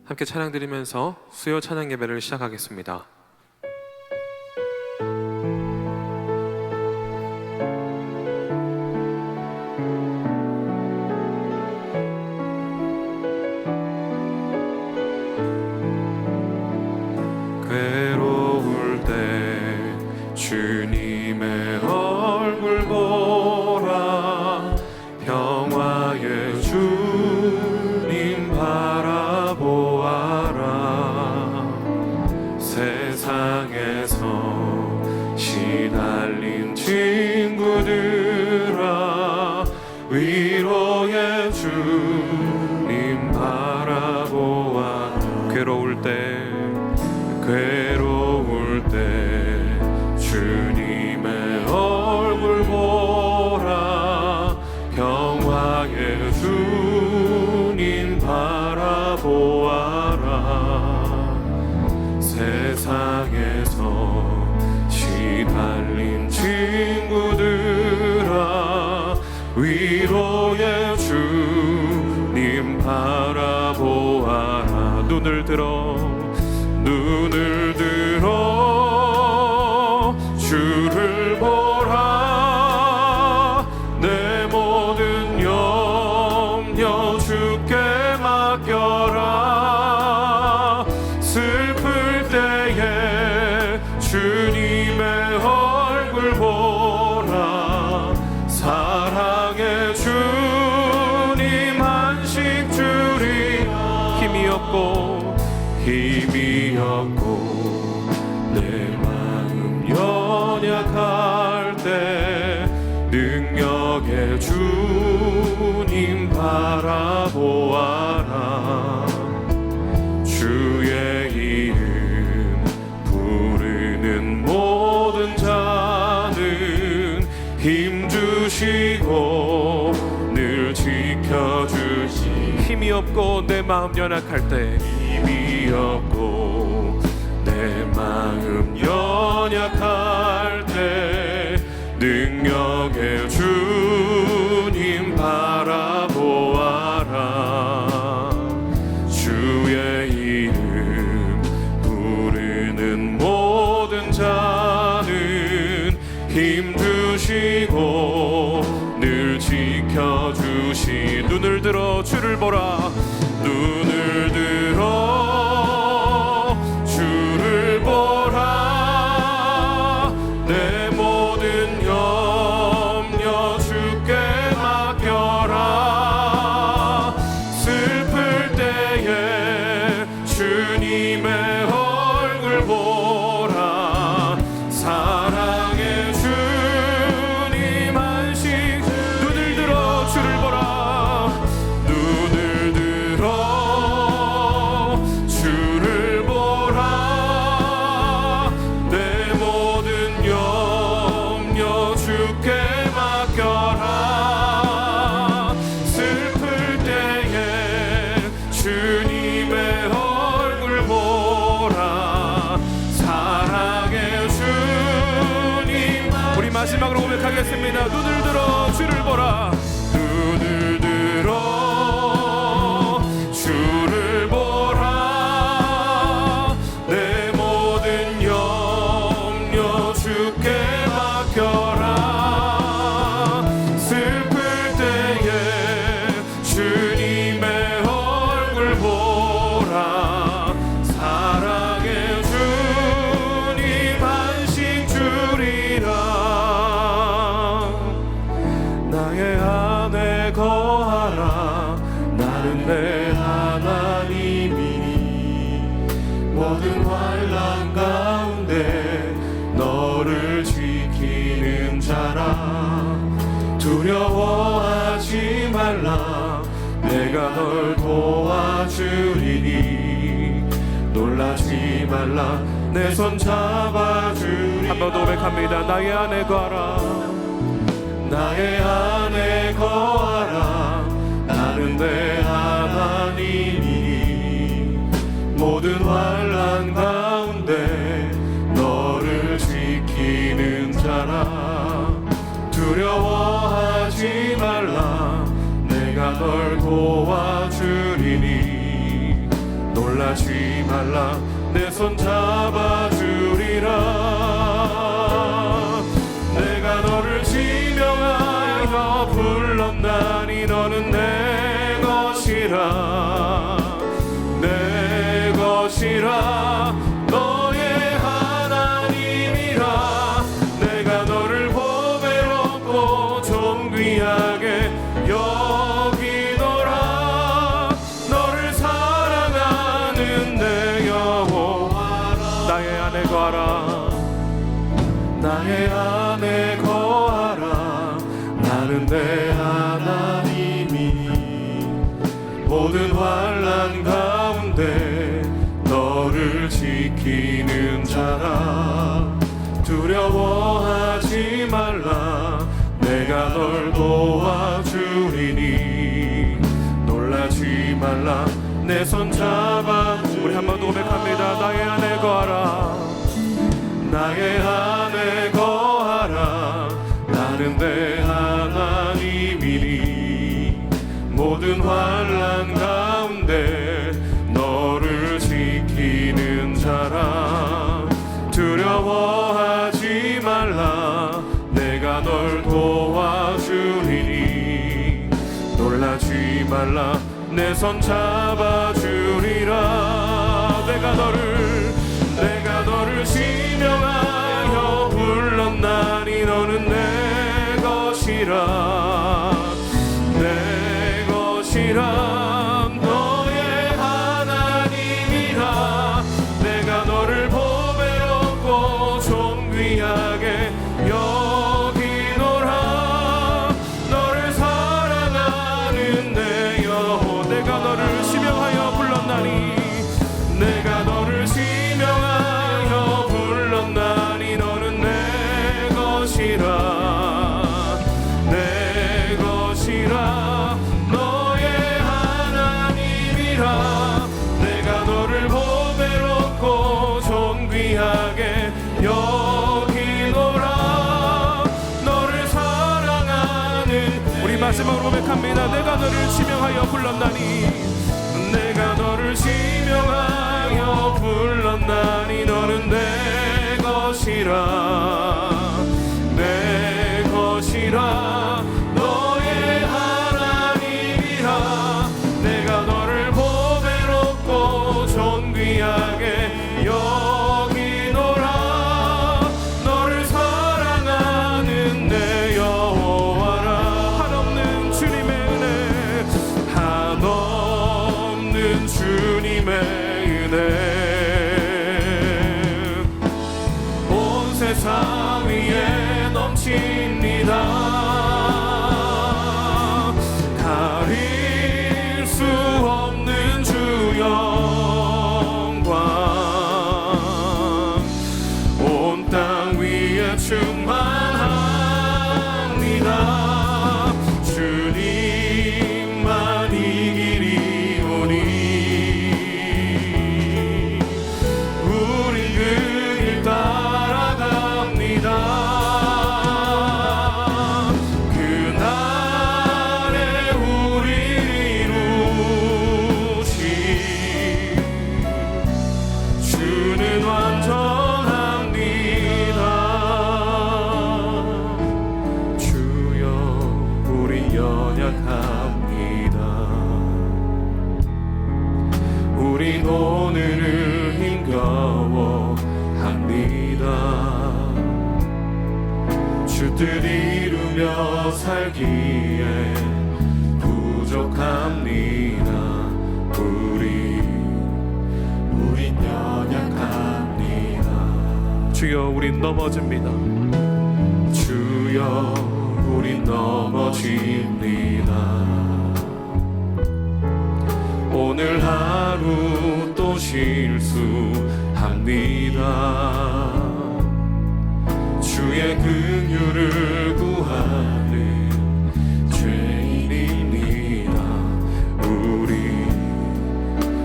함께 찬양 드리면서 수요 찬양 예배를 시작하겠습니다. 괴로울 때 주님의 얼굴 보라, 평화의 주님 바라보아라. 세상에서 시달린 친구들아, 위로의 주님 바라보아라. 괴로울 때 주님의 얼굴 보라, 평화의 주님 바라보아라. 세상에서 시달린 친구들아, 위로의 주님 바라보아라. 눈을 들어 주를 보라. 내 모든 염려 주께 맡겨라. 슬플 때에 주님의 얼굴 보라. 사랑의 주님 안식 주리. 힘이 없고 내 마음 연약할 때 능력의 주님 바라보아라. 주의 이름 부르는 모든 자는 힘주시고 늘 지켜주시. 힘이 없고 내 마음 연약할 때, 힘이 없고 내 마음 연약할 때 능력의 주님 바라보아라. 주의 이름 부르는 모든 자는 힘주시고 늘 지켜주시. 눈을 들어 주를 보라. 눈을 들어 주를 보라. 내 모든 염려 주께 맡겨라. 슬플 때에 주님의 얼굴 보라. 사랑의 주님 안식. 눈을 들어 주를 보라. 눈을 들어 주를 보라. 내 모든 염려 주께 맡겨라. 슬플 때에 주님의 얼굴 보라. 사랑의 주님. 우리 마지막으로 고백하겠습니다. 눈을 들어 주를 보라. 눈을 들어 주를 보라. 내 모든 염려 주께 맡겨라. 슬플 때에 주님의 얼굴 보라. 사랑의 주님 안식 주리라. 나의 안에 거하라. 나는 내 하나님이니 모든 환난 가운데 너를 지키는 자라. 두려워하지 말라. 내가 널 도와주리니 놀라지 말라. 내 손 잡아주리. 한 번 더 고백합니다. 나의 안에 거하라. 나의 안에 거하라. 나는 내 하나님이니 모든 환난 가운데 너를 지키는 자라. 두려워하지 말라. 내가 널 도와주리니 놀라 놀라지 말라 내 손 잡아주리라. 내가 너를 지명하여 불렀나니 너는 내 것이라 내 것이라 너의 하나님이라. 내가 너를 보배롭고 존귀하게 여기노라. 너를 사랑하는 내 여호와라. 나의 안에 거하라 나의 안에 거하라. 나는 내 하나님이 모든 환난 가운데 너를 지키는 자라. 두려워하지 말라 내가 널 도와주리니. 놀라지 말라 내 손 잡아. 우리 한 번 더 고백합니다. 나의 안에 거하라 나의 안에 거하라. 나는 내 하나님이니 모든 환난 가운데 너를 지키는 자라. 두려워하지 말라 내가 널 도와주리니. 놀라지 말라 내 손 잡아주리라. 내가 너를 지명하여 불렀나니 너는 내 것이라 내 것이라 너의 하나님이라. 내가 너를 보배롭고 존귀하게 여기노라. 너를 사랑하는 내 여호. 내가 너를 지명하여 불렀나니 내가 너를 지명하여 불렀나니 너는 내 것이라 내 것이라 너의 하나님이라. 내가 너를 보배롭고 존귀하게 여기노라. 너를 사랑하는. 우리 마지막으로 고백합니다. 내가 너를 지명하여 불렀나니 내가 너를 지명하여 불렀나니 너는 내 것이라 내 것이라 너의 하나님이라. 내가 너를 보배롭고 존귀하게 여기노라. 너를 사랑하는 내 여호와라. 한없는 주님의 은혜 한없는 주님의 은혜 온 세상 위에 넘칩니다. 가릴 수 없는 주 영광 온 땅 위에 충만합니다. 주님만 이 길이 오니 우리 그 길 따라갑니다. 그날에 우리를 이루신 주는 완전합니다. 주여 우리 연약합니다. 우린 오늘을 힘겨워합니다. 주 뜻 이루며 살기에 부족합니다. 우린 연약합니다. 주여 우린 넘어집니다. 주여 우린 넘어집니다. 오늘 하루 또 실수합니다. 주의 긍휼을 구하는 죄인입니다. 우리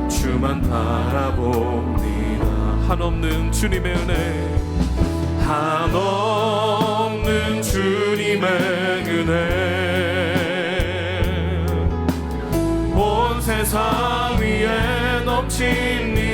주만 바라봅니다. 한없는 주님의 은혜 한없는 주님의 은혜 온 세상 위에 넘칩니다.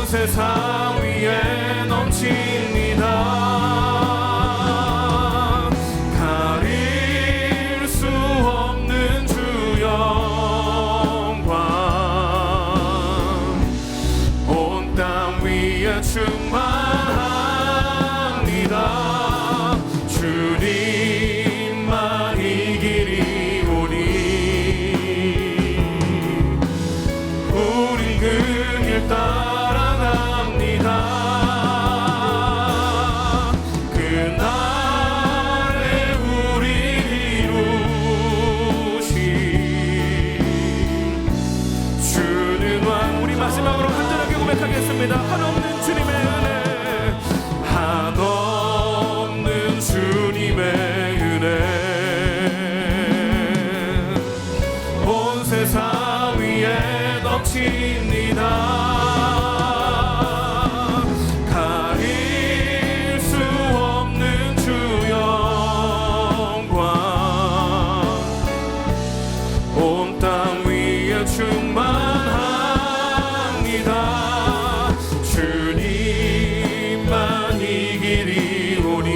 세상 위에 넘칩니다. 가릴 수 없는 주 영광 온 땅 위에 충만합니다. 주님만 이 길이 오니 우린 그 길 따라갑니다. 그날에 우리 이루신 주는 왕. 우리 마지막으로 간절하게 고백하겠습니다. 한없는 주님의 은혜, 한없는 주님의 은혜 온 세상 위에 넘칩니다. 가릴 수 없는 주 영광 온 땅 위에 충만합니다. 주님만 이 길이 오니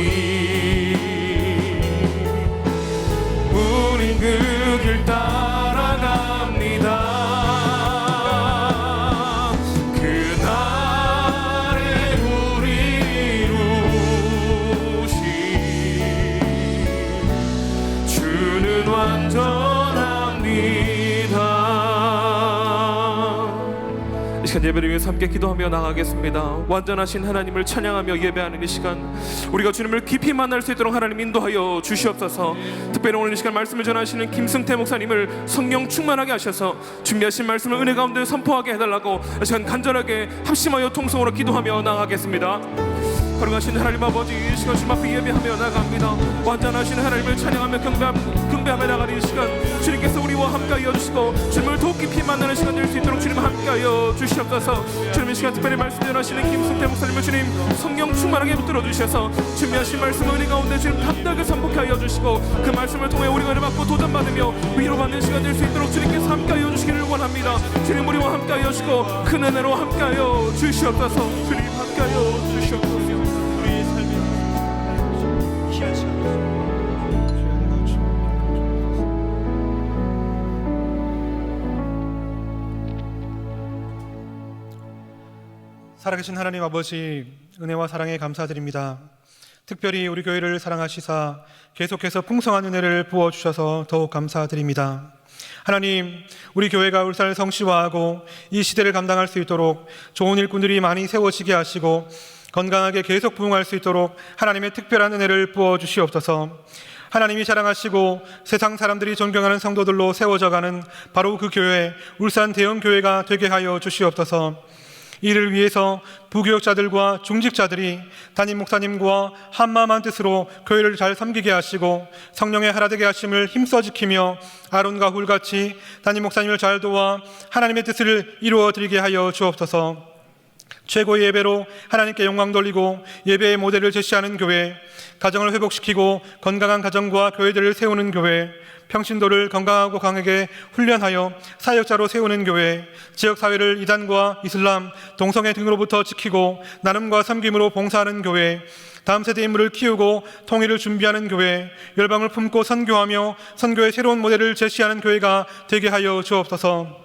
우린 그 길 따라갑니다. 그날에 우리 이루신 주는 완전합니다. 이 시간 예배를 위해서 함께 기도하며 나가겠습니다. 완전하신 하나님을 찬양하며 예배하는 이 시간, 우리가 주님을 깊이 만날 수 있도록 하나님 인도하여 주시옵소서. 특별히 오늘 이 시간 말씀을 전하시는 김승태 목사님을 성령 충만하게 하셔서 준비하신 말씀을 은혜 가운데 선포하게 해달라고 이 시간 간절하게 합심하여 통성으로 기도하며 나가겠습니다. 거룩하신 하나님 아버지, 이 시간 주님 앞에 예배하며 나갑니다. 완전하신 하나님을 찬양하며 경배하며 나가는 이 시간, 주님께서 우리와 함께하여 주시고 주님을 더 깊이 만나는 시간 될 수 있도록 주님 함께하여 주시옵소서. 주님 이 시간 특별히 말씀 전하시는 김승태 목사님을 주님 성령 충만하게 붙들어 주셔서 준비하신 말씀 은혜 가운데 주님 담대하게 선포케 하여 주시고 그 말씀을 통해 우리가 은혜 받고 도전받으며 위로받는 시간 될 수 있도록 주님께서 함께하여 주시기를 원합니다. 주님 우리와 함께하여 주시고 큰 은혜로 함께하여 주시옵소서. 주님 함께하여 주시옵소서. 우리의 삶에 희한치 않은 살아계신 하나님 아버지, 은혜와 사랑에 감사드립니다. 특별히 우리 교회를 사랑하시사 계속해서 풍성한 은혜를 부어주셔서 더욱 감사드립니다. 하나님, 우리 교회가 울산을 성시화하고 이 시대를 감당할 수 있도록 좋은 일꾼들이 많이 세워지게 하시고 건강하게 계속 부흥할 수 있도록 하나님의 특별한 은혜를 부어주시옵소서. 하나님이 자랑하시고 세상 사람들이 존경하는 성도들로 세워져가는 바로 그 교회, 울산 대형교회가 되게 하여 주시옵소서. 이를 위해서 부교역자들과 중직자들이 담임 목사님과 한마음한 뜻으로 교회를 잘 섬기게 하시고 성령의 하나되게 하심을 힘써 지키며 아론과 훌같이 담임 목사님을 잘 도와 하나님의 뜻을 이루어 드리게 하여 주옵소서. 최고의 예배로 하나님께 영광 돌리고 예배의 모델을 제시하는 교회, 가정을 회복시키고 건강한 가정과 교회들을 세우는 교회, 평신도를 건강하고 강하게 훈련하여 사역자로 세우는 교회, 지역사회를 이단과 이슬람, 동성애 등으로부터 지키고 나눔과 섬김으로 봉사하는 교회, 다음 세대 인물을 키우고 통일을 준비하는 교회, 열방을 품고 선교하며 선교의 새로운 모델을 제시하는 교회가 되게 하여 주옵소서.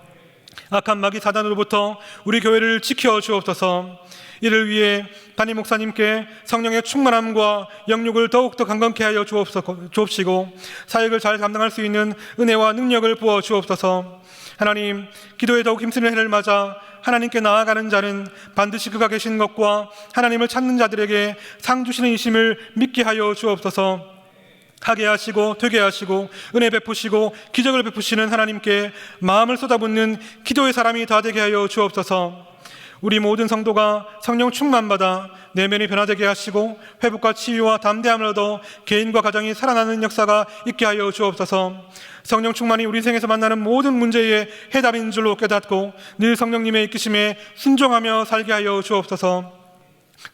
악한 마귀 사단으로부터 우리 교회를 지켜 주옵소서. 이를 위해 담임 목사님께 성령의 충만함과 영육을 더욱더 강건케 하여 주옵시고 사역을 잘 감당할 수 있는 은혜와 능력을 부어 주옵소서. 하나님, 기도에 더욱 힘쓰는 해를 맞아 하나님께 나아가는 자는 반드시 그가 계신 것과 하나님을 찾는 자들에게 상 주시는 이심을 믿게 하여 주옵소서. 하게 하시고 되게 하시고 은혜 베푸시고 기적을 베푸시는 하나님께 마음을 쏟아붓는 기도의 사람이 다 되게 하여 주옵소서. 우리 모든 성도가 성령 충만받아 내면이 변화되게 하시고 회복과 치유와 담대함을 얻어 개인과 가정이 살아나는 역사가 있게 하여 주옵소서. 성령 충만이 우리 인생에서 만나는 모든 문제의 해답인 줄로 깨닫고 늘 성령님의 이끄심에 순종하며 살게 하여 주옵소서.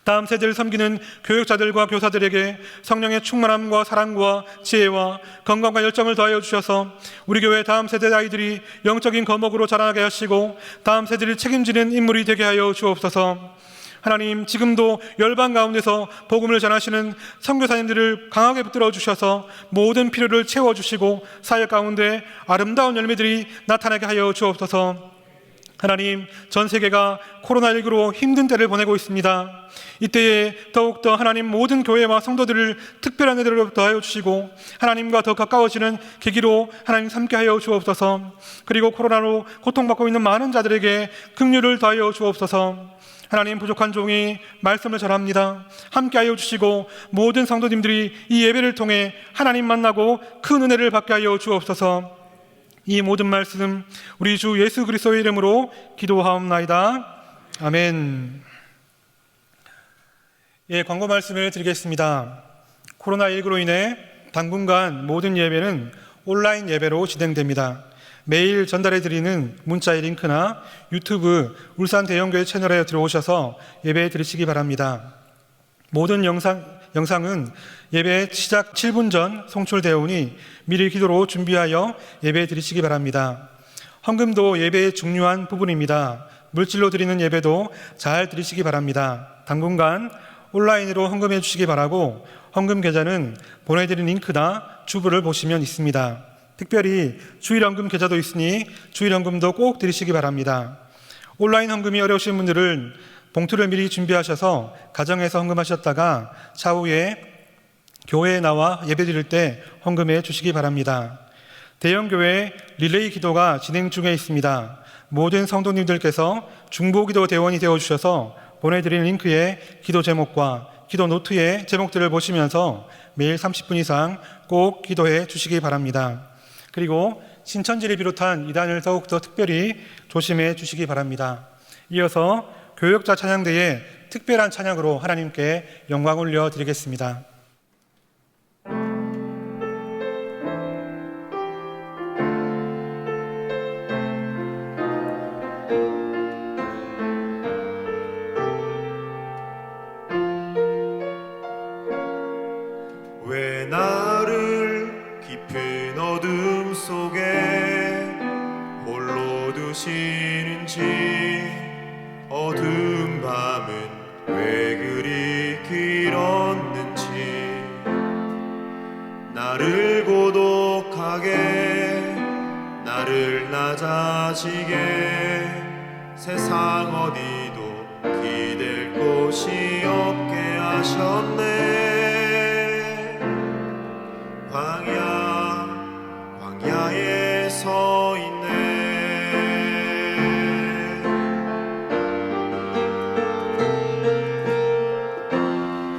다음 세대를 섬기는 교육자들과 교사들에게 성령의 충만함과 사랑과 지혜와 건강과 열정을 더하여 주셔서 우리 교회 다음 세대 아이들이 영적인 거목으로 자라나게 하시고 다음 세대를 책임지는 인물이 되게 하여 주옵소서. 하나님, 지금도 열방 가운데서 복음을 전하시는 선교사님들을 강하게 붙들어 주셔서 모든 필요를 채워주시고 사역 가운데 아름다운 열매들이 나타나게 하여 주옵소서. 하나님, 전 세계가 코로나19로 힘든 때를 보내고 있습니다. 이때에 더욱더 하나님 모든 교회와 성도들을 특별한 은혜로 더하여 주시고 하나님과 더 가까워지는 계기로 하나님 삼게 하여 주옵소서. 그리고 코로나로 고통받고 있는 많은 자들에게 긍휼을 더하여 주옵소서. 하나님, 부족한 종이 말씀을 전합니다. 함께 하여 주시고 모든 성도님들이 이 예배를 통해 하나님 만나고 큰 은혜를 받게 하여 주옵소서. 이 모든 말씀 우리 주 예수 그리스도의 이름으로 기도하옵나이다. 아멘. 예, 광고 말씀을 드리겠습니다. 코로나19로 인해 당분간 모든 예배는 온라인 예배로 진행됩니다. 매일 전달해드리는 문자의 링크나 유튜브 울산 대형교회 채널에 들어오셔서 예배 드리시기 바랍니다. 모든 영상은 예배 시작 7분 전 송출되어 오니 미리 기도로 준비하여 예배 드리시기 바랍니다. 헌금도 예배의 중요한 부분입니다. 물질로 드리는 예배도 잘 드리시기 바랍니다. 당분간 온라인으로 헌금해 주시기 바라고 헌금 계좌는 보내드린 링크나 주부를 보시면 있습니다. 특별히 주일헌금 계좌도 있으니 주일헌금도 꼭 드리시기 바랍니다. 온라인 헌금이 어려우신 분들은 봉투를 미리 준비하셔서 가정에서 헌금하셨다가 차후에 교회에 나와 예배 드릴 때 헌금해 주시기 바랍니다. 대형교회 릴레이 기도가 진행 중에 있습니다. 모든 성도님들께서 중보기도 대원이 되어주셔서 보내드린 링크에 기도 제목과 기도 노트의 제목들을 보시면서 매일 30분 이상 꼭 기도해 주시기 바랍니다. 그리고 신천지를 비롯한 이단을 더욱더 특별히 조심해 주시기 바랍니다. 이어서 교역자 찬양대에 특별한 찬양으로 하나님께 영광 올려드리겠습니다. 왜 나를 깊은 어둠 속에 홀로 두시는지, 어두운 밤은 왜 그리 길었는지, 나를 고독하게 나를 낮아지게 세상 어디도 기댈 곳이 없게 하셨네. 광야에 서 있네.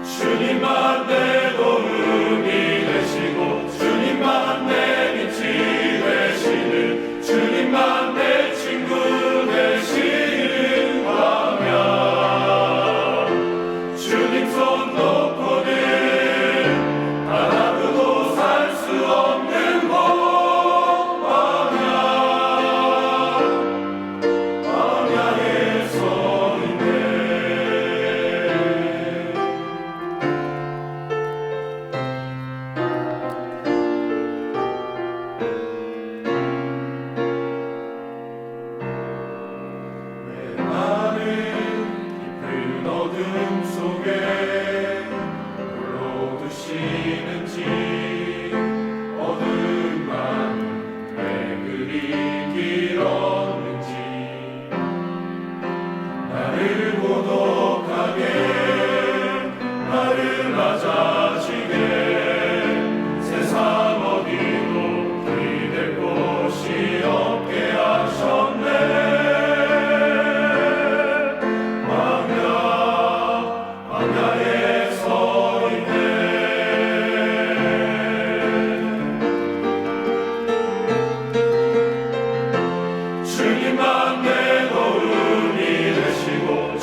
주님만 내 도움이 되시고 주님만 내 빛이 되시는 주님만 내 친구 되시는 광야. 주님 손 놓고는 단 하루도 살 수 없는 곳 광야에 서 있네. 나는 깊은 어둠 속에 홀로 두시는지, 어두운 밤 왜 그리 길었는지, 나를 고독하게 나를 낮아지게 세상 어디도 기댈 곳이 없게 하셨네. 광야에 서 있네. 주님만 내 도움이 되시고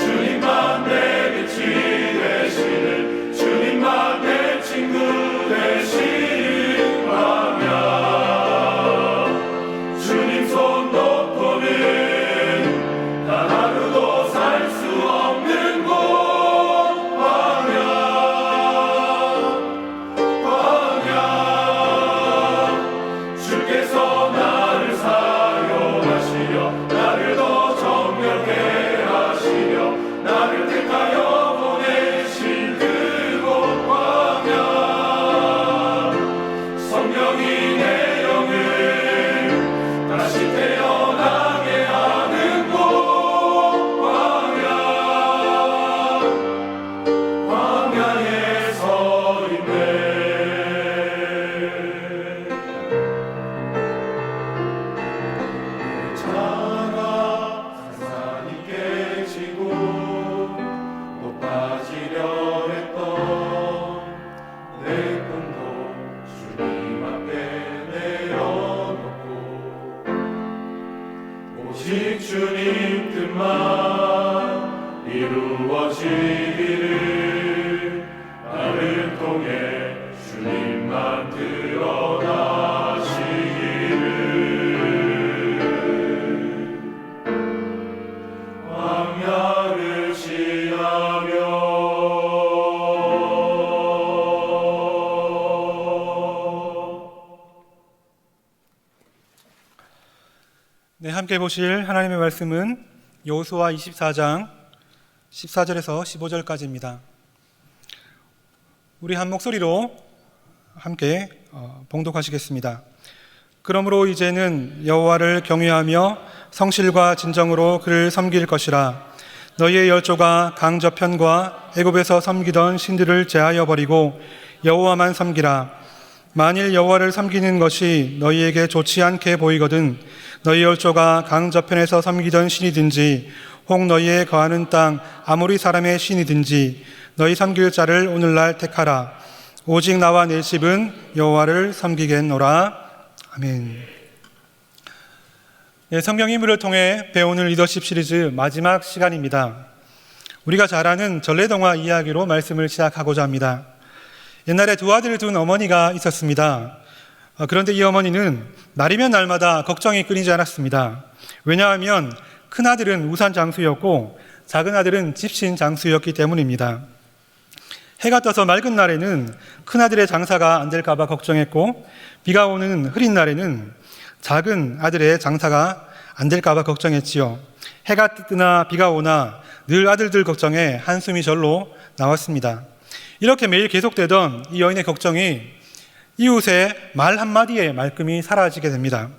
이루어지기를 나를 통해 주님만 드러나시기를 광야를 지나며 네, 함께 보실 하나님의 말씀은 여호수아 24장 14절에서 15절까지입니다. 우리 한 목소리로 함께 봉독하시겠습니다. 그러므로 이제는 여호와를 경외하며 성실과 진정으로 그를 섬길 것이라. 너희의 열조가 강 저편과 애굽에서 섬기던 신들을 제하여 버리고 여호와만 섬기라. 만일 여호와를 섬기는 것이 너희에게 좋지 않게 보이거든 너희 열조가 강 저편에서 섬기던 신이든지 혹 너희의 거하는 땅 아모리 사람의 신이든지 너희 섬길 자를 오늘날 택하라. 오직 나와 내 집은 여호와를 섬기겠노라. 아멘. 네, 성경 인물을 통해 배우는 리더십 시리즈 마지막 시간입니다. 우리가 잘 아는 전래동화 이야기로 말씀을 시작하고자 합니다. 옛날에 두 아들을 둔 어머니가 있었습니다. 그런데 이 어머니는 날이면 날마다 걱정이 끊이지 않았습니다. 왜냐하면 큰 아들은 우산 장수였고 작은 아들은 집신 장수였기 때문입니다. 해가 떠서 맑은 날에는 큰 아들의 장사가 안 될까 봐 걱정했고 비가 오는 흐린 날에는 작은 아들의 장사가 안 될까 봐 걱정했지요. 해가 뜨나 비가 오나 늘 아들들 걱정에 한숨이 절로 나왔습니다. 이렇게 매일 계속되던 이 여인의 걱정이 이웃의 말 한마디에 말끔히 사라지게 됩니다.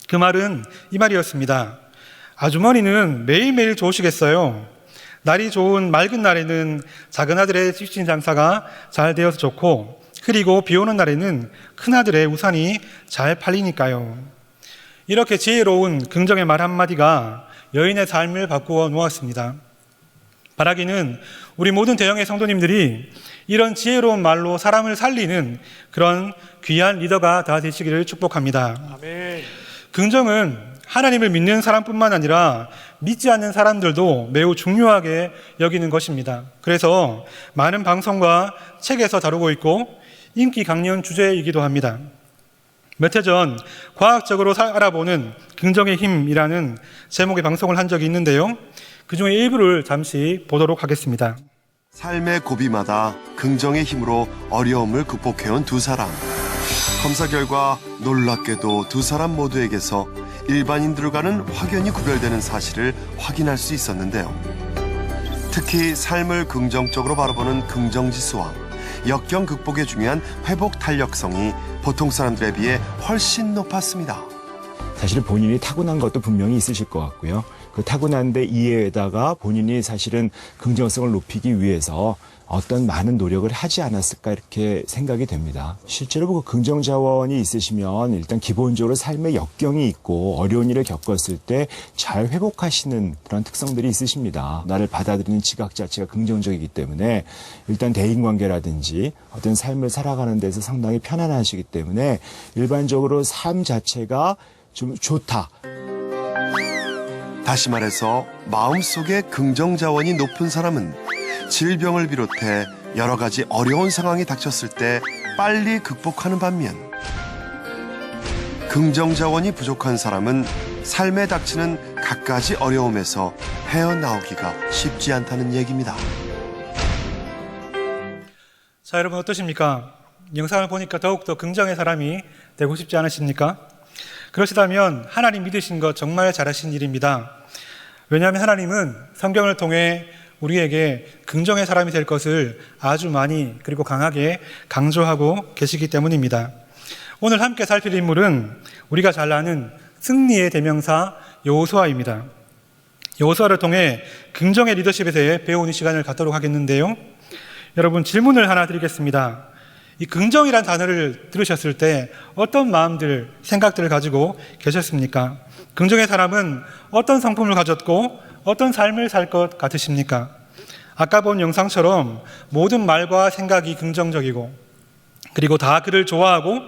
그 말은 이 말이었습니다. 아주머니는 매일매일 좋으시겠어요. 날이 좋은 맑은 날에는 작은 아들의 집신 장사가 잘 되어서 좋고 흐리고 비 오는 날에는 큰 아들의 우산이 잘 팔리니까요. 이렇게 지혜로운 긍정의 말 한마디가 여인의 삶을 바꾸어 놓았습니다. 바라기는 우리 모든 대형의 성도님들이 이런 지혜로운 말로 사람을 살리는 그런 귀한 리더가 다 되시기를 축복합니다. 아멘. 긍정은 하나님을 믿는 사람뿐만 아니라 믿지 않는 사람들도 매우 중요하게 여기는 것입니다. 그래서 많은 방송과 책에서 다루고 있고 인기 강연 주제이기도 합니다. 몇 해 전 과학적으로 알아보는 긍정의 힘이라는 제목의 방송을 한 적이 있는데요. 그 중에 일부를 잠시 보도록 하겠습니다. 삶의 고비마다 긍정의 힘으로 어려움을 극복해온 두 사람. 검사 결과 놀랍게도 두 사람 모두에게서 일반인들과는 확연히 구별되는 사실을 확인할 수 있었는데요. 특히 삶을 긍정적으로 바라보는 긍정지수와 역경 극복에 중요한 회복 탄력성이 보통 사람들에 비해 훨씬 높았습니다. 사실 본인이 타고난 것도 분명히 있으실 것 같고요. 그 타고난 데 이외에다가 본인이 사실은 긍정성을 높이기 위해서 어떤 많은 노력을 하지 않았을까 이렇게 생각이 됩니다. 실제로 그 긍정 자원이 있으시면 일단 기본적으로 삶의 역경이 있고 어려운 일을 겪었을 때 잘 회복하시는 그런 특성들이 있으십니다. 나를 받아들이는 지각 자체가 긍정적이기 때문에 일단 대인관계라든지 어떤 삶을 살아가는 데서 상당히 편안하시기 때문에 일반적으로 삶 자체가 좀 좋다. 다시 말해서 마음속에 긍정 자원이 높은 사람은 질병을 비롯해 여러 가지 어려운 상황이 닥쳤을 때 빨리 극복하는 반면 긍정 자원이 부족한 사람은 삶에 닥치는 갖가지 어려움에서 헤어나오기가 쉽지 않다는 얘기입니다. 자, 여러분 어떠십니까? 영상을 보니까 더욱더 긍정의 사람이 되고 싶지 않으십니까? 그러시다면 하나님 믿으신 것 정말 잘하신 일입니다. 왜냐하면 하나님은 성경을 통해 우리에게 긍정의 사람이 될 것을 아주 많이 그리고 강하게 강조하고 계시기 때문입니다. 오늘 함께 살필 인물은 우리가 잘 아는 승리의 대명사 여호수아입니다. 여호수아를 통해 긍정의 리더십에 대해 배우는 시간을 갖도록 하겠는데요. 여러분 질문을 하나 드리겠습니다. 이 긍정이란 단어를 들으셨을 때 어떤 마음들, 생각들을 가지고 계셨습니까? 긍정의 사람은 어떤 성품을 가졌고 어떤 삶을 살 것 같으십니까? 아까 본 영상처럼 모든 말과 생각이 긍정적이고 그리고 다 그를 좋아하고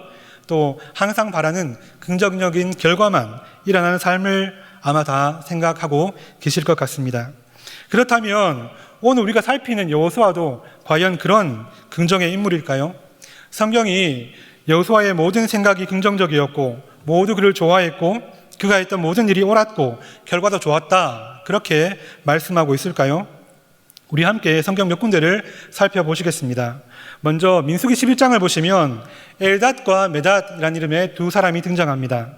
또 항상 바라는 긍정적인 결과만 일어나는 삶을 아마 다 생각하고 계실 것 같습니다. 그렇다면 오늘 우리가 살피는 여호수아도 과연 그런 긍정의 인물일까요? 성경이 여호수아의 모든 생각이 긍정적이었고 모두 그를 좋아했고 그가 했던 모든 일이 옳았고 결과도 좋았다, 그렇게 말씀하고 있을까요? 우리 함께 성경 몇 군데를 살펴보시겠습니다. 먼저 민수기 11장을 보시면 엘닷과 메닷이라는 이름의 두 사람이 등장합니다.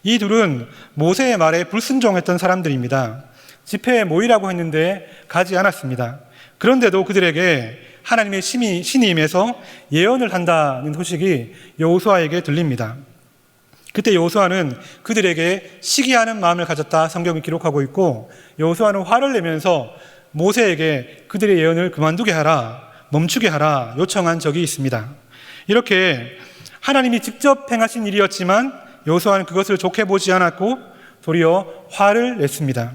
이 둘은 모세의 말에 불순종했던 사람들입니다. 집회에 모이라고 했는데 가지 않았습니다. 그런데도 그들에게 하나님의 신이 임해서 예언을 한다는 소식이 여호수아에게 들립니다. 그때 여호수아는 그들에게 시기하는 마음을 가졌다 성경이 기록하고 있고, 여호수아는 화를 내면서 모세에게 그들의 예언을 그만두게 하라, 멈추게 하라 요청한 적이 있습니다. 이렇게 하나님이 직접 행하신 일이었지만 여호수아는 그것을 좋게 보지 않았고 도리어 화를 냈습니다.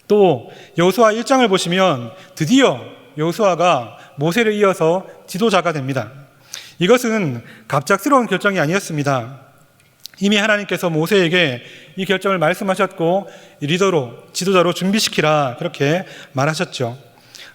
또 여호수아 1장을 보시면 드디어 여호수아가 모세를 이어서 지도자가 됩니다. 이것은 갑작스러운 결정이 아니었습니다. 이미 하나님께서 모세에게 이 결정을 말씀하셨고 리더로, 지도자로 준비시키라, 그렇게 말하셨죠.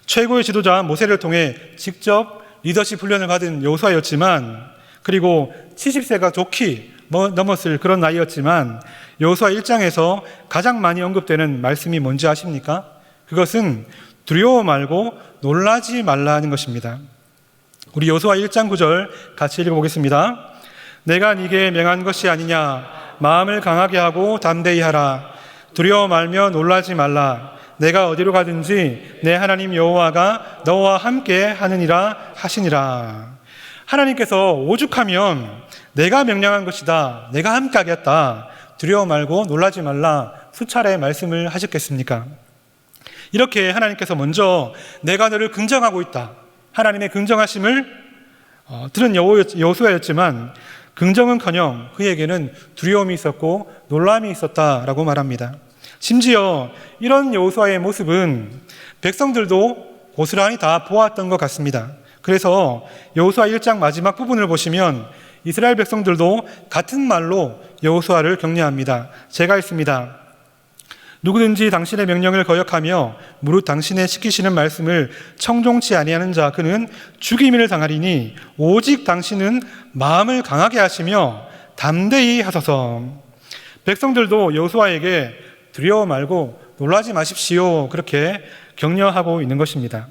최고의 지도자 모세를 통해 직접 리더십 훈련을 받은 여호수아였지만, 그리고 70세가 좋게 넘었을 그런 나이였지만 여호수아 1장에서 가장 많이 언급되는 말씀이 뭔지 아십니까? 그것은 두려워 말고 놀라지 말라는 것입니다. 우리 여호수아 1장 9절 같이 읽어보겠습니다. 내가 네게 명한 것이 아니냐, 마음을 강하게 하고 담대히 하라. 두려워 말며 놀라지 말라. 내가 어디로 가든지 내 하나님 여호와가 너와 함께 하느니라 하시니라. 하나님께서 오죽하면 내가 명령한 것이다, 내가 함께 하겠다, 두려워 말고 놀라지 말라 수차례 말씀을 하셨겠습니까? 이렇게 하나님께서 먼저 내가 너를 긍정하고 있다, 하나님의 긍정하심을 들은 여호수아였지만 긍정은커녕 그에게는 두려움이 있었고 놀람이 있었다라고 말합니다. 심지어 이런 여호수아의 모습은 백성들도 고스란히 다 보았던 것 같습니다. 그래서 여호수아 1장 마지막 부분을 보시면 이스라엘 백성들도 같은 말로 여호수아를 격려합니다. 제가 읽습니다. 누구든지 당신의 명령을 거역하며 무릇 당신의 시키시는 말씀을 청종치 아니하는 자 그는 죽임을 당하리니 오직 당신은 마음을 강하게 하시며 담대히 하소서. 백성들도 여호수아에게 두려워 말고 놀라지 마십시오, 그렇게 격려하고 있는 것입니다.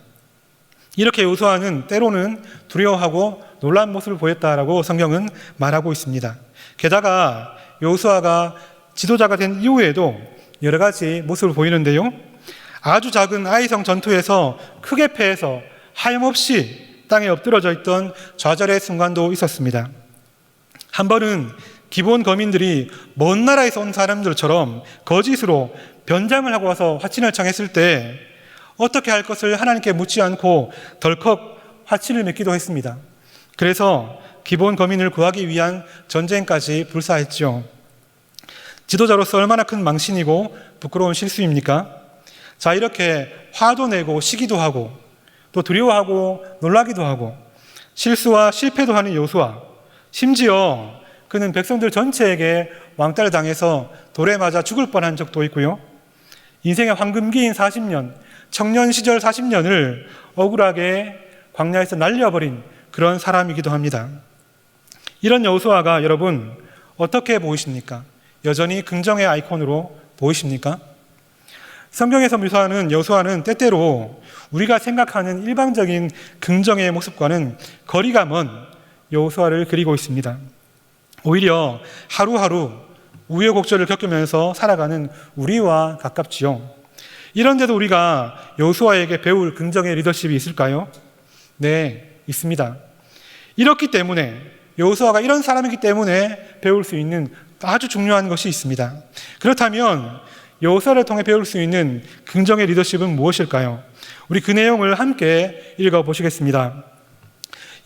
이렇게 여호수아는 때로는 두려워하고 놀란 모습을 보였다라고 성경은 말하고 있습니다. 게다가 여호수아가 지도자가 된 이후에도 여러 가지 모습을 보이는데요, 아주 작은 아이성 전투에서 크게 패해서 하염없이 땅에 엎드러져 있던 좌절의 순간도 있었습니다. 한 번은 기본 거민들이 먼 나라에서 온 사람들처럼 거짓으로 변장을 하고 와서 화친을 청했을 때 어떻게 할 것을 하나님께 묻지 않고 덜컥 화친을 맺기도 했습니다. 그래서 기본 거민을 구하기 위한 전쟁까지 불사했죠. 지도자로서 얼마나 큰 망신이고 부끄러운 실수입니까? 자, 이렇게 화도 내고 시기도 하고 또 두려워하고 놀라기도 하고 실수와 실패도 하는 여호수아, 심지어 그는 백성들 전체에게 왕따를 당해서 돌에 맞아 죽을 뻔한 적도 있고요, 인생의 황금기인 40년, 청년 시절 40년을 억울하게 광야에서 날려버린 그런 사람이기도 합니다. 이런 여호수아가 여러분 어떻게 보이십니까? 여전히 긍정의 아이콘으로 보이십니까? 성경에서 묘사하는 여호수아는 때때로 우리가 생각하는 일반적인 긍정의 모습과는 거리가 먼 여호수아를 그리고 있습니다. 오히려 하루하루 우여곡절을 겪으면서 살아가는 우리와 가깝지요. 이런데도 우리가 여호수아에게 배울 긍정의 리더십이 있을까요? 네, 있습니다. 이렇기 때문에 여호수아가 이런 사람이기 때문에 배울 수 있는 아주 중요한 것이 있습니다. 그렇다면 여호수아를 통해 배울 수 있는 긍정의 리더십은 무엇일까요? 우리 그 내용을 함께 읽어보시겠습니다.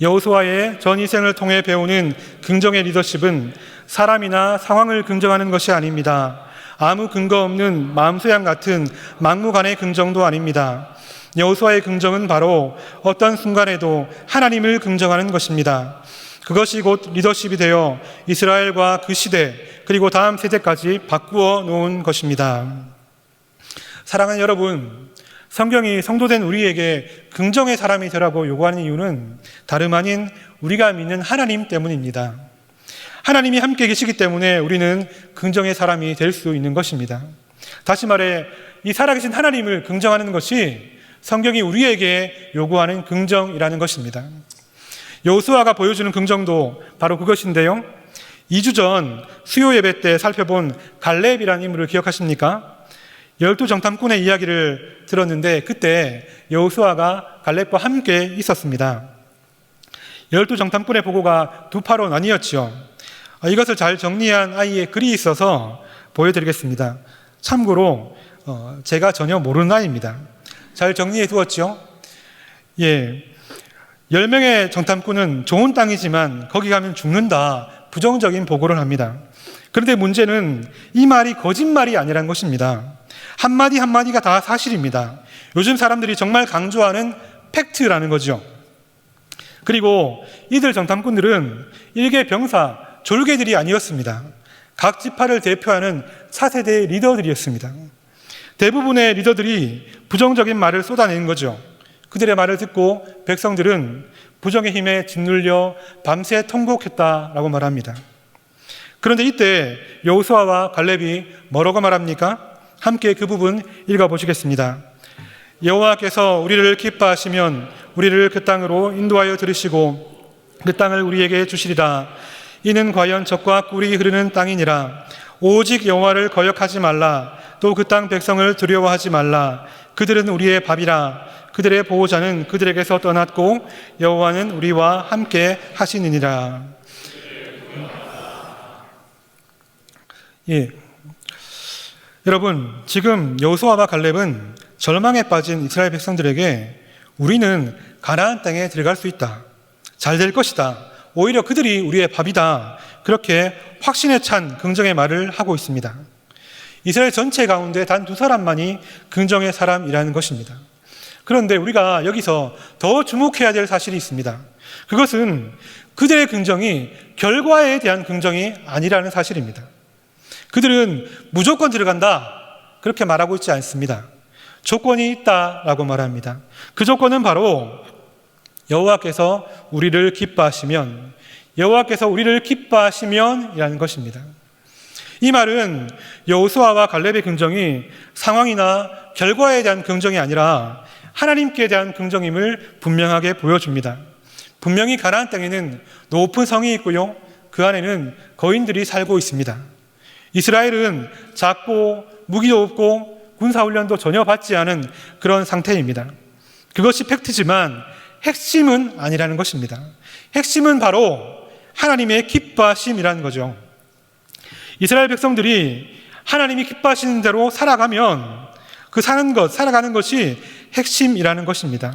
여호수아의 전 인생을 통해 배우는 긍정의 리더십은 사람이나 상황을 긍정하는 것이 아닙니다. 아무 근거 없는 마음소양 같은 막무가내 긍정도 아닙니다. 여호수아의 긍정은 바로 어떤 순간에도 하나님을 긍정하는 것입니다. 그것이 곧 리더십이 되어 이스라엘과 그 시대 그리고 다음 세대까지 바꾸어 놓은 것입니다. 사랑하는 여러분, 성경이 성도된 우리에게 긍정의 사람이 되라고 요구하는 이유는 다름 아닌 우리가 믿는 하나님 때문입니다. 하나님이 함께 계시기 때문에 우리는 긍정의 사람이 될 수 있는 것입니다. 다시 말해 이 살아계신 하나님을 긍정하는 것이 성경이 우리에게 요구하는 긍정이라는 것입니다. 여호수아가 보여주는 긍정도 바로 그것인데요. 2주 전 수요 예배 때 살펴본 갈렙이라는 인물을 기억하십니까? 12정탐꾼의 이야기를 들었는데 그때 여호수아가 갈렙과 함께 있었습니다. 12정탐꾼의 보고가 두 파로 나뉘었죠. 이것을 잘 정리한 아이의 글이 있어서 보여드리겠습니다. 참고로 제가 전혀 모르는 아이입니다. 잘 정리해 두었죠. 10명의 정탐꾼은 좋은 땅이지만 거기 가면 죽는다, 부정적인 보고를 합니다. 그런데 문제는 이 말이 거짓말이 아니란 것입니다. 한마디 한마디가 다 사실입니다. 요즘 사람들이 정말 강조하는 팩트라는 거죠. 그리고 이들 정탐꾼들은 일개 병사, 졸개들이 아니었습니다. 각 지파를 대표하는 차세대의 리더들이었습니다. 대부분의 리더들이 부정적인 말을 쏟아내는 거죠. 그들의 말을 듣고 백성들은 부정의 힘에 짓눌려 밤새 통곡했다라고 말합니다. 그런데 이때 여호수아와 갈렙이 뭐라고 말합니까? 함께 그 부분 읽어보시겠습니다. 여호와께서 우리를 기뻐하시면 우리를 그 땅으로 인도하여 들으시고 그 땅을 우리에게 주시리라. 이는 과연 젖과 꿀이 흐르는 땅이니라. 오직 여호와를 거역하지 말라. 또 그 땅 백성을 두려워하지 말라. 그들은 우리의 밥이라. 그들의 보호자는 그들에게서 떠났고 여호와는 우리와 함께 하시느니라. 여러분, 지금 여호수아와 갈렙은 절망에 빠진 이스라엘 백성들에게 우리는 가나안 땅에 들어갈 수 있다, 잘 될 것이다, 오히려 그들이 우리의 밥이다, 그렇게 확신에 찬 긍정의 말을 하고 있습니다. 이스라엘 전체 가운데 단 2사람만이 긍정의 사람이라는 것입니다. 그런데 우리가 여기서 더 주목해야 될 사실이 있습니다. 그것은 그들의 긍정이 결과에 대한 긍정이 아니라는 사실입니다. 그들은 무조건 들어간다, 그렇게 말하고 있지 않습니다. 조건이 있다라고 말합니다. 그 조건은 바로 여호와께서 우리를 기뻐하시면, 여호와께서 우리를 기뻐하시면 이라는 것입니다. 이 말은 여호수아와 갈렙의 긍정이 상황이나 결과에 대한 긍정이 아니라 하나님께 대한 긍정임을 분명하게 보여줍니다. 분명히 가나안 땅에는 높은 성이 있고요, 그 안에는 거인들이 살고 있습니다. 이스라엘은 작고 무기도 없고 군사훈련도 전혀 받지 않은 그런 상태입니다. 그것이 팩트지만 핵심은 아니라는 것입니다. 핵심은 바로 하나님의 기뻐하심이라는 거죠. 이스라엘 백성들이 하나님이 기뻐하시는 대로 살아가면 그 살아가는 것이 핵심이라는 것입니다.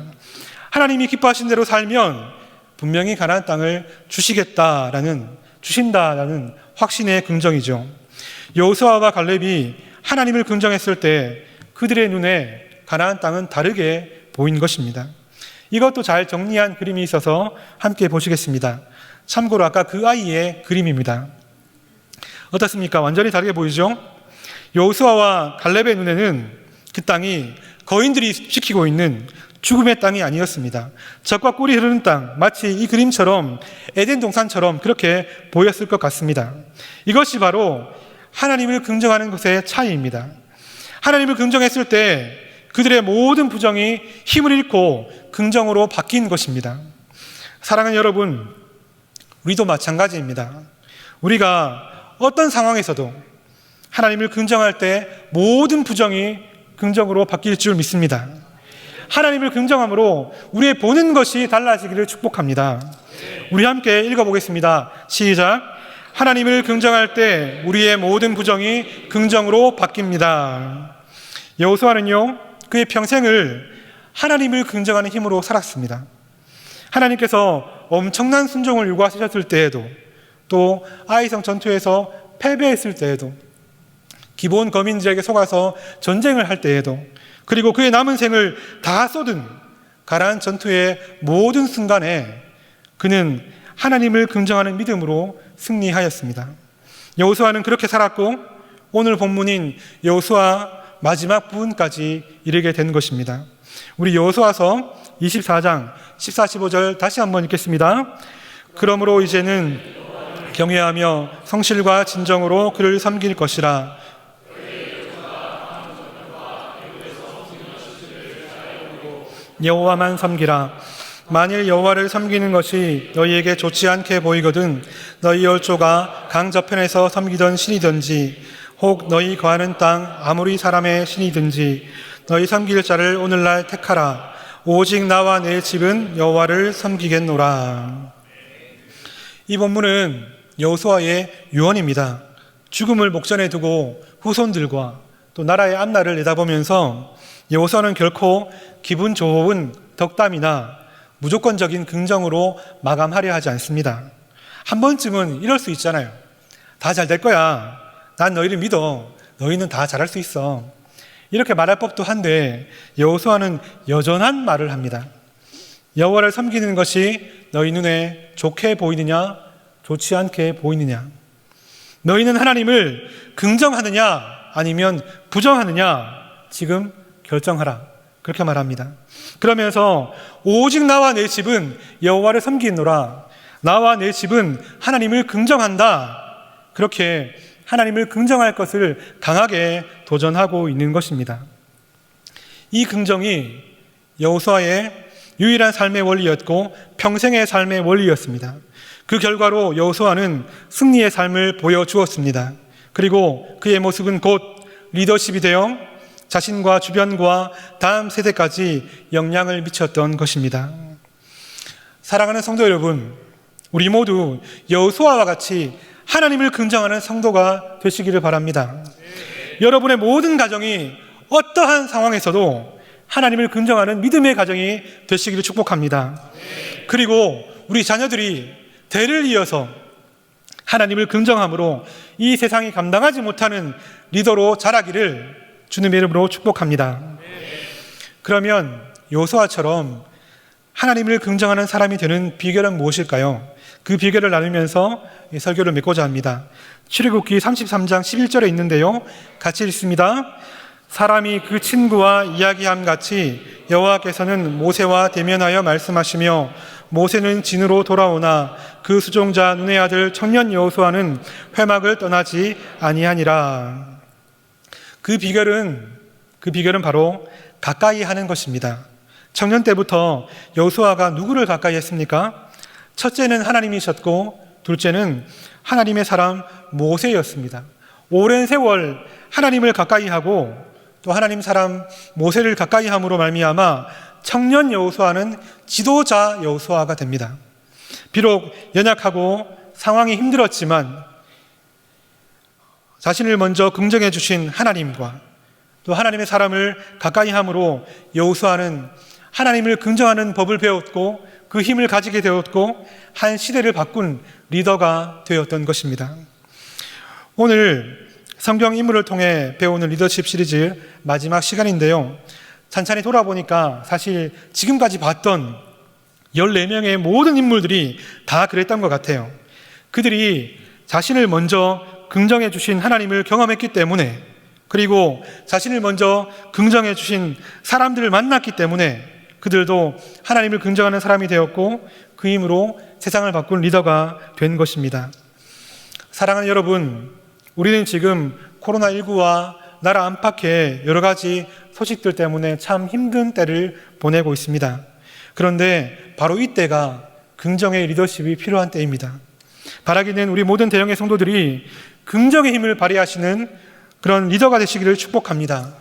하나님이 기뻐하시는 대로 살면 분명히 가나안 땅을 주신다라는 확신의 긍정이죠. 여호수아와 갈렙이 하나님을 긍정했을 때 그들의 눈에 가나안 땅은 다르게 보인 것입니다. 이것도 잘 정리한 그림이 있어서 함께 보시겠습니다. 참고로 아까 그 아이의 그림입니다. 어떻습니까? 완전히 다르게 보이죠? 여호수아와 갈렙의 눈에는 그 땅이 거인들이 지키고 있는 죽음의 땅이 아니었습니다. 젖과 꿀이 흐르는 땅, 마치 이 그림처럼 에덴 동산처럼 그렇게 보였을 것 같습니다. 이것이 바로 하나님을 긍정하는 것의 차이입니다. 하나님을 긍정했을 때 그들의 모든 부정이 힘을 잃고 긍정으로 바뀐 것입니다. 사랑하는 여러분, 우리도 마찬가지입니다. 우리가 어떤 상황에서도 하나님을 긍정할 때 모든 부정이 긍정으로 바뀔 줄 믿습니다. 하나님을 긍정함으로 우리의 보는 것이 달라지기를 축복합니다. 우리 함께 읽어보겠습니다. 시작. 하나님을 긍정할 때 우리의 모든 부정이 긍정으로 바뀝니다. 여호수아는요, 그의 평생을 하나님을 긍정하는 힘으로 살았습니다. 하나님께서 엄청난 순종을 요구하셨을 때에도, 또 아이성 전투에서 패배했을 때에도, 기본 거민들에게 속아서 전쟁을 할 때에도, 그리고 그의 남은 생을 다 쏟은 가나안 전투의 모든 순간에 그는 하나님을 긍정하는 믿음으로 승리하였습니다. 여호수아는 그렇게 살았고, 오늘 본문인 여호수아 마지막 부분까지 이르게 된 것입니다. 우리 여호수아서 24장 14, 15절 다시 한번 읽겠습니다. 그러므로 이제는 경외하며 성실과 진정으로 그를 섬길 것이라. 여호와만 섬기라. 만일 여호와를 섬기는 것이 너희에게 좋지 않게 보이거든 너희 열조가 강 저편에서 섬기던 신이든지 혹 너희 거하는 땅 아무리 사람의 신이든지 너희 섬길 자를 오늘날 택하라. 오직 나와 내 집은 여호와를 섬기겠노라. 이 본문은 여호수아의 유언입니다. 죽음을 목전에 두고 후손들과 또 나라의 앞날을 내다보면서 여호수아는 결코 기분 좋은 덕담이나 무조건적인 긍정으로 마감하려 하지 않습니다. 한 번쯤은 이럴 수 있잖아요. 다 잘 될 거야. 난 너희를 믿어. 너희는 다 잘할 수 있어. 이렇게 말할 법도 한데 여호수아는 여전한 말을 합니다. 여호와를 섬기는 것이 너희 눈에 좋게 보이느냐 좋지 않게 보이느냐, 너희는 하나님을 긍정하느냐 아니면 부정하느냐 지금 결정하라, 그렇게 말합니다. 그러면서 오직 나와 내 집은 여호와를 섬기노라. 나와 내 집은 하나님을 긍정한다. 그렇게 하나님을 긍정할 것을 강하게 도전하고 있는 것입니다. 이 긍정이 여호수아의 유일한 삶의 원리였고 평생의 삶의 원리였습니다. 그 결과로 여호수아는 승리의 삶을 보여주었습니다. 그리고 그의 모습은 곧 리더십이 되어 자신과 주변과 다음 세대까지 영향을 미쳤던 것입니다. 사랑하는 성도 여러분, 우리 모두 여호수아와 같이 하나님을 긍정하는 성도가 되시기를 바랍니다. 여러분의 모든 가정이 어떠한 상황에서도 하나님을 긍정하는 믿음의 가정이 되시기를 축복합니다. 그리고 우리 자녀들이 대를 이어서 하나님을 긍정함으로 이 세상이 감당하지 못하는 리더로 자라기를 주님의 이름으로 축복합니다. 그러면 여호수아처럼 하나님을 긍정하는 사람이 되는 비결은 무엇일까요? 그 비결을 나누면서 이 설교를 맺고자 합니다. 출애굽기 33장 11절에 있는데요, 같이 읽습니다. 사람이 그 친구와 이야기함 같이 여호와께서는 모세와 대면하여 말씀하시며 모세는 진으로 돌아오나 그 수종자 눈의 아들 청년 여호수아는 회막을 떠나지 아니하니라. 그 비결은 바로 가까이 하는 것입니다. 청년 때부터 여호수아가 누구를 가까이 했습니까? 첫째는 하나님이셨고 둘째는 하나님의 사람 모세였습니다. 오랜 세월 하나님을 가까이 하고 또 하나님 사람 모세를 가까이 함으로 말미암아 청년 여호수아는 지도자 여호수아가 됩니다. 비록 연약하고 상황이 힘들었지만 자신을 먼저 긍정해 주신 하나님과 또 하나님의 사람을 가까이 함으로 여호수아는 하나님을 긍정하는 법을 배웠고 그 힘을 가지게 되었고 한 시대를 바꾼 리더가 되었던 것입니다. 오늘 성경 인물을 통해 배우는 리더십 시리즈 마지막 시간인데요, 찬찬히 돌아보니까 사실 지금까지 봤던 14명의 모든 인물들이 다 그랬던 것 같아요. 그들이 자신을 먼저 긍정해 주신 하나님을 경험했기 때문에, 그리고 자신을 먼저 긍정해 주신 사람들을 만났기 때문에 그들도 하나님을 긍정하는 사람이 되었고 그 힘으로 세상을 바꾼 리더가 된 것입니다. 사랑하는 여러분, 우리는 지금 코로나19와 나라 안팎의 여러 가지 소식들 때문에 참 힘든 때를 보내고 있습니다. 그런데 바로 이때가 긍정의 리더십이 필요한 때입니다. 바라기는 우리 모든 대형의 성도들이 긍정의 힘을 발휘하시는 그런 리더가 되시기를 축복합니다.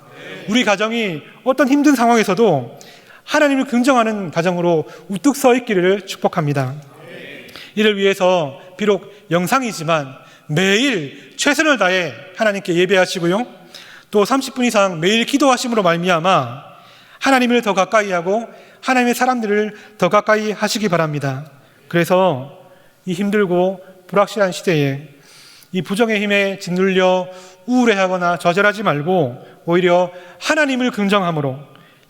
우리 가정이 어떤 힘든 상황에서도 하나님을 긍정하는 가정으로 우뚝 서 있기를 축복합니다. 이를 위해서 비록 영상이지만 매일 최선을 다해 하나님께 예배하시고요, 또 30분 이상 매일 기도하심으로 말미암아 하나님을 더 가까이 하고 하나님의 사람들을 더 가까이 하시기 바랍니다. 그래서 이 힘들고 불확실한 시대에 이 부정의 힘에 짓눌려 우울해하거나 좌절하지 말고 오히려 하나님을 긍정함으로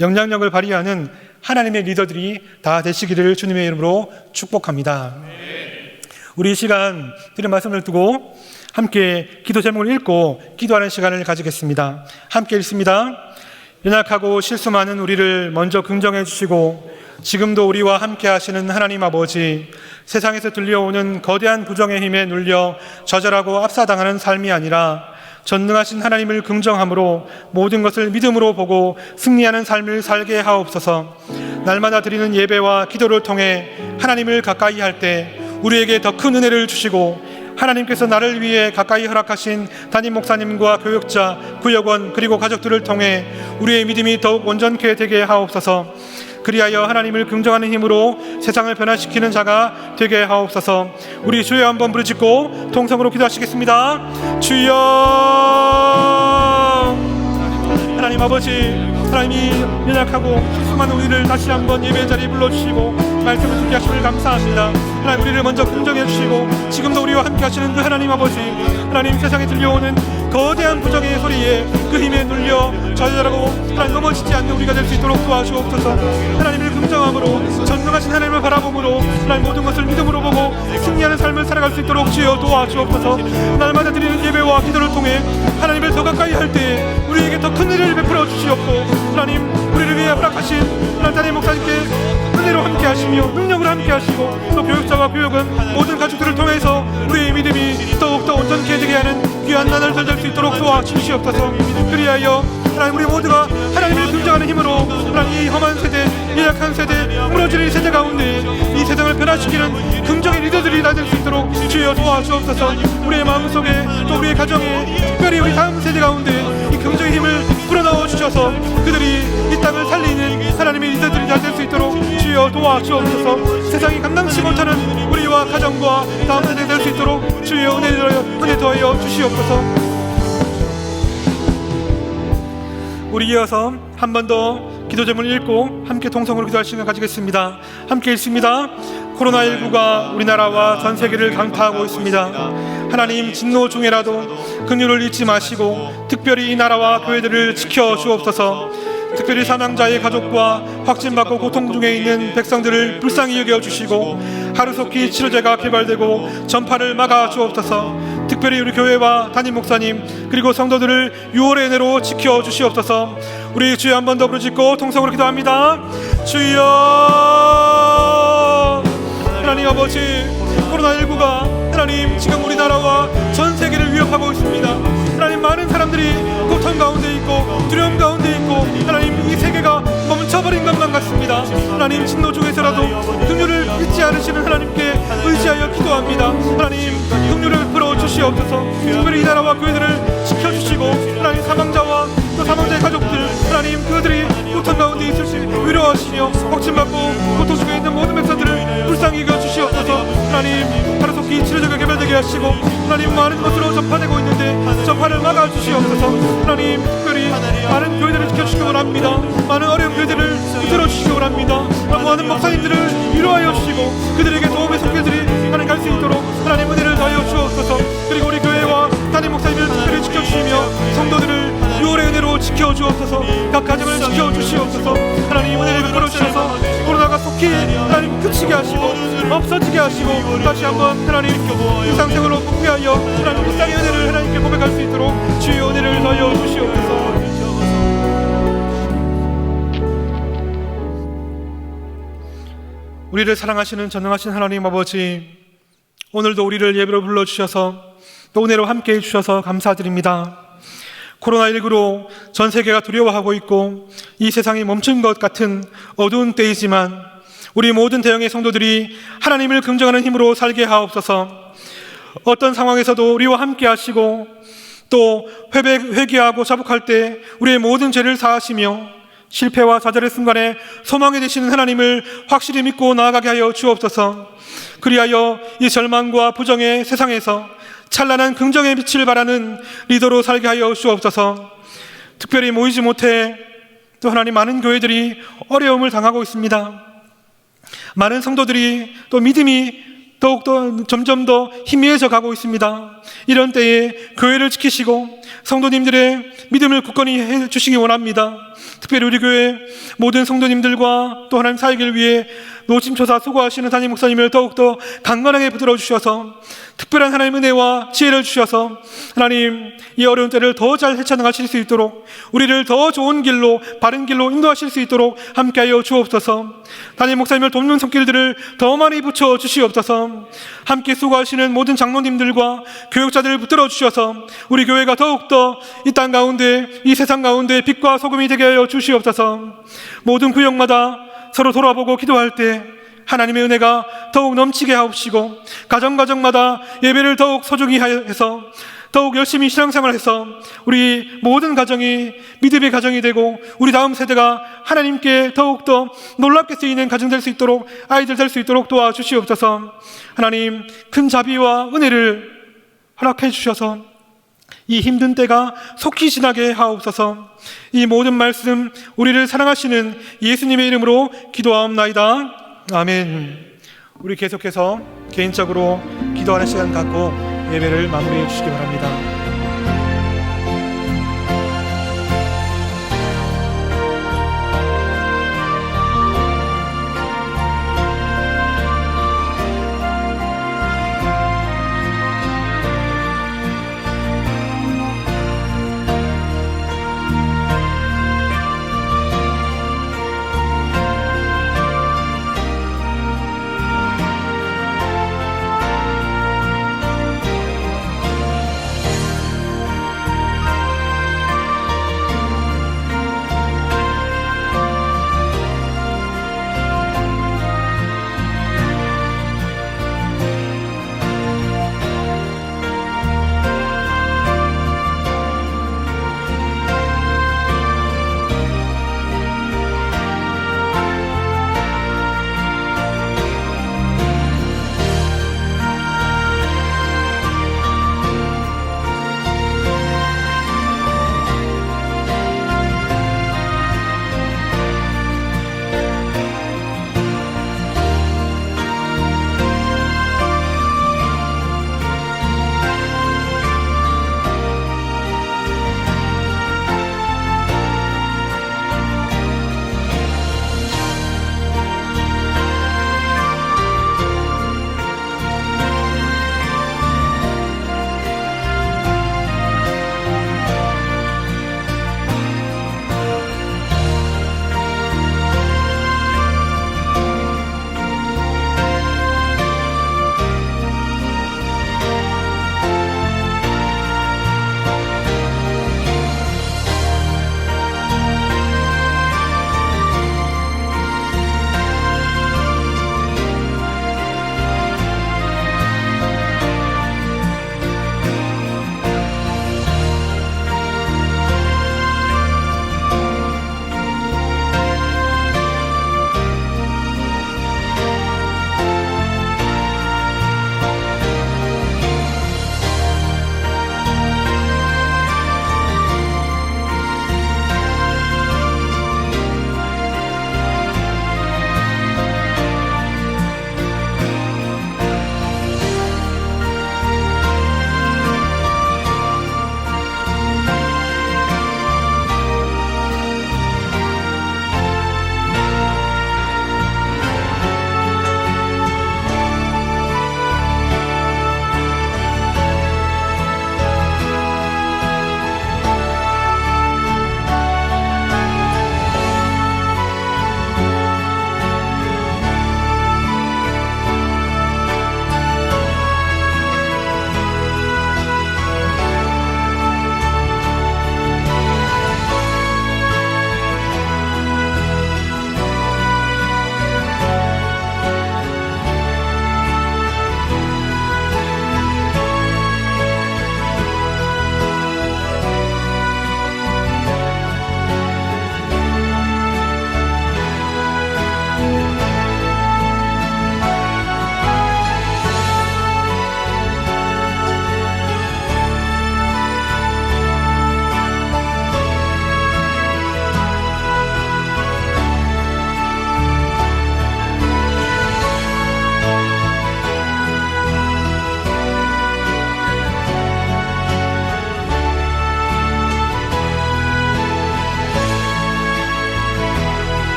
영향력을 발휘하는 하나님의 리더들이 다 되시기를 주님의 이름으로 축복합니다. 우리 이 시간 드린 말씀을 두고 함께 기도 제목을 읽고 기도하는 시간을 가지겠습니다. 함께 읽습니다. 연약하고 실수 많은 우리를 먼저 긍정해 주시고 지금도 우리와 함께 하시는 하나님 아버지, 세상에서 들려오는 거대한 부정의 힘에 눌려 좌절하고 압사당하는 삶이 아니라 전능하신 하나님을 긍정함으로 모든 것을 믿음으로 보고 승리하는 삶을 살게 하옵소서. 날마다 드리는 예배와 기도를 통해 하나님을 가까이 할 때 우리에게 더 큰 은혜를 주시고 하나님께서 나를 위해 가까이 허락하신 담임 목사님과 교육자, 구역원 그리고 가족들을 통해 우리의 믿음이 더욱 온전케 되게 하옵소서. 그리하여 하나님을 긍정하는 힘으로 세상을 변화시키는 자가 되게 하옵소서. 우리 주여 한번 부르짖고 통성으로 기도하시겠습니다. 주여. 하나님 아버지, 하나님이 연약하고 수많은 우리를 다시 한번 예배 자리에 불러주시고 말씀을 듣게 하심을 감사합니다. 하나님, 우리를 먼저 긍정해 주시고 지금도 우리와 함께 하시는 그 하나님 아버지, 하나님, 세상에 들려오는 거대한 부정의 소리에 그 힘에 눌려 좌절하고 하나님 넘어지지 않는 우리가 될 수 있도록 도와주옵소서. 하나님을 긍정함으로 전능하신 하나님을 바라봄으로 하나님 모든 것을 믿음으로 보고 승리하는 삶을 살아갈 수 있도록 주여 도와주옵소서. 날마다 드리는 예배와 기도를 통해 하나님을 더 가까이 할 때 우리에게 더 큰 은혜를 베풀어 주시옵고 하나님, 우리를 위해 허락하신 하나님 담임 목사님께 은혜로 함께 하시며 능력으로 함께 하시고 또 교육자와 교육은 모든 가족들을 통해서 우리의 믿음이 더욱더 온전케 되게 하는 귀한 나날을 될 수 있도록 도와주시옵소서. 그리하여 하나님, 우리 모두가 하나님을 긍정하는 힘으로 하나님, 이 험한 세대, 연약한 세대, 무너지는 세대 가운데 이 세상을 변화시키는 긍정의 리더들이 될 수 있도록 주여 도와주옵소서. 우리의 마음속에 또 우리의 가정에 특별히 우리 다음 세대 가운데 이 긍정의 힘을 불어넣어 주셔서 그들이 이 땅을 살리는 하나님의 리더들이 될 수 있도록 주여 도와주옵소서. 세상이 감당치 못하는 우리와 가정과 다음 세대 될 수 있도록 주여 은혜 더하여 주시옵소서. 우리 이어서 한 번 더 기도 제목을 읽고 함께 통성으로 기도할 시간 가지겠습니다. 함께 읽습니다. 코로나19가 우리나라와 전 세계를 강타하고 있습니다. 하나님, 진노 중에라도 긍휼을 잊지 마시고 특별히 이 나라와 교회들을 지켜 주옵소서. 특별히 사망자의 가족과 확진받고 고통 중에 있는 백성들을 불쌍히 여겨주시고 하루속히 치료제가 개발되고 전파를 막아 주옵소서. 특별히 우리 교회와 담임 목사님 그리고 성도들을 6월의 은혜로 지켜 주시옵소서. 우리 주여 한 번 더 부르짖고 통성으로 기도합니다. 주여. 하나님 아버지, 코로나19가 하나님 지금 우리나라와 전 세계를 위협하고 있습니다. 하나님, 많은 사람들이 고통 가운데 있고 두려움 가운데 있고 하나님, 이 세계가 멈춰버린 것만 같습니다. 하나님, 진노 중에서라도 긍휼을 잊지 않으시는 하나님께 의지하여 기도합니다. 하나님, 긍휼을 베풀어 주시옵소서. 특별히 이 나라와 교회들을 지켜주시고 하나님, 사망자와 또 사망자의 가족들 하나님, 그들이 고통 가운데 있을 수 위로하시며 확진받고 고통 중에 있는 모든 백성들을 불쌍히 여겨주시옵소서. 하나님, 하루속히 치료제가 개발되게 하시고 하나님, 많은 것으로 전파되고 있는데 전파를 막아주시옵소서. 하나님, 특별히 많은 교회들을 지켜주시기 원합니다. 많은 어려운 교회들을 들어주시기 원합니다. 많은 목사님들을 위로하여 주시고 그들에게 도움의 손길들이 하나님 갈 수 있도록 하나님 은혜를 더하여 주옵소서. 그리고 우리 교회와 담임 목사님을 특별히 지켜주시며 성도들을 6월의 은혜로 지켜주옵소서. 각 가정을 지켜주시옵소서. 하나님, 은혜를 베풀어 주셔서 코로나가 속히 하나님 그치게 하시고 없어지게 하시고 다시 한번 하나님 일상생활로 복귀하여 하나님 그 땅의 은혜를 하나님께 고백할 수 있도록 주의 은혜를 더하여 주시옵소서. 우리를 사랑하시는 전능하신 하나님 아버지, 오늘도 우리를 예배로 불러주셔서 또 은혜로 함께해 주셔서 감사드립니다. 코로나19로 전 세계가 두려워하고 있고 이 세상이 멈춘 것 같은 어두운 때이지만 우리 모든 대형의 성도들이 하나님을 긍정하는 힘으로 살게 하옵소서. 어떤 상황에서도 우리와 함께 하시고 또 회개하고 자복할 때 우리의 모든 죄를 사하시며 실패와 좌절의 순간에 소망이 되시는 하나님을 확실히 믿고 나아가게 하여 주옵소서. 그리하여 이 절망과 부정의 세상에서 찬란한 긍정의 빛을 발하는 리더로 살게 하여 주옵소서. 특별히 모이지 못해 또 하나님, 많은 교회들이 어려움을 당하고 있습니다. 많은 성도들이 또 믿음이 더욱더 점점 더 희미해져 가고 있습니다. 이런 때에 교회를 지키시고 성도님들의 믿음을 굳건히 해주시기 원합니다. 특별히 우리 교회 모든 성도님들과 또 하나님 사역을 위해 노심초사 수고하시는 담임 목사님을 더욱더 강건하게 붙들어 주셔서 특별한 하나님 은혜와 지혜를 주셔서 하나님 이 어려운 때를 더 잘 헤쳐나가실 수 있도록 우리를 더 좋은 길로 바른 길로 인도하실 수 있도록 함께하여 주옵소서. 담임 목사님을 돕는 손길들을 더 많이 붙여 주시옵소서. 함께 수고하시는 모든 장로님들과 교육자들을 붙들어 주셔서 우리 교회가 더욱더 이 땅 가운데 이 세상 가운데 빛과 소금이 되게 하여 주시옵소서. 모든 구역마다 서로 돌아보고 기도할 때 하나님의 은혜가 더욱 넘치게 하옵시고 가정마다 예배를 더욱 소중히 해서 더욱 열심히 신앙생활을 해서 우리 모든 가정이 믿음의 가정이 되고 우리 다음 세대가 하나님께 더욱더 놀랍게 쓰이는 가정 될 수 있도록 아이들 될 수 있도록 도와주시옵소서. 하나님 큰 자비와 은혜를 허락해 주셔서 이 힘든 때가 속히 지나게 하옵소서. 이 모든 말씀 우리를 사랑하시는 예수님의 이름으로 기도하옵나이다. 아멘. 우리 계속해서 개인적으로 기도하는 시간 갖고 예배를 마무리해 주시기 바랍니다.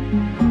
주시옵소서.